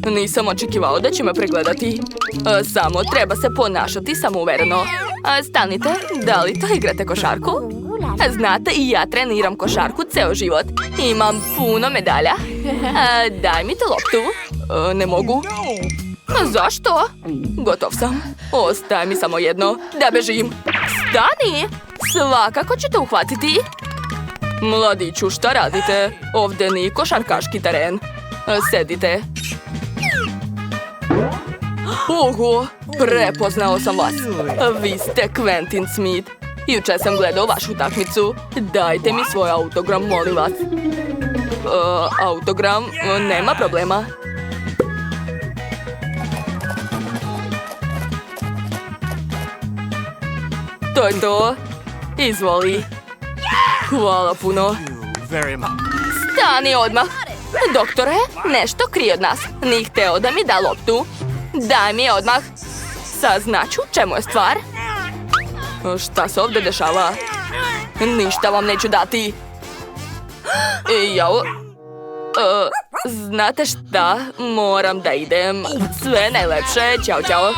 Nisam očekivao da će me pregledati. Samo treba se ponašati samouvereno. Stanite, da li to igrate košarku? Znate, i ja treniram košarku ceo život. Imam puno medalja. Daj mi tu loptu. Ne mogu. Zašto? Gotov sam. Ostaje mi samo jedno. Da bežim. Stani! Svakako ću te uhvatiti. Mladiću, šta radite? Ovdje nije košarkaški teren. Sedite. Oho, prepoznao sam vas. Vi ste Quentin Smith. Juče sam gledao vašu utakmicu. Dajte mi svoj autogram, molim vas. Autogram? Nema problema. To je to. Izvoli. Hvala puno. Stani odmah. Doktore, nešto krije od nas. Nije hteo da mi da loptu. Daj mi je odmah. Saznaću čemu je stvar. Šta se ovdje dešava? Ništa vam neću dati. Jao. Znate šta? Moram da idem. Sve najlepše. Ćao, ćao.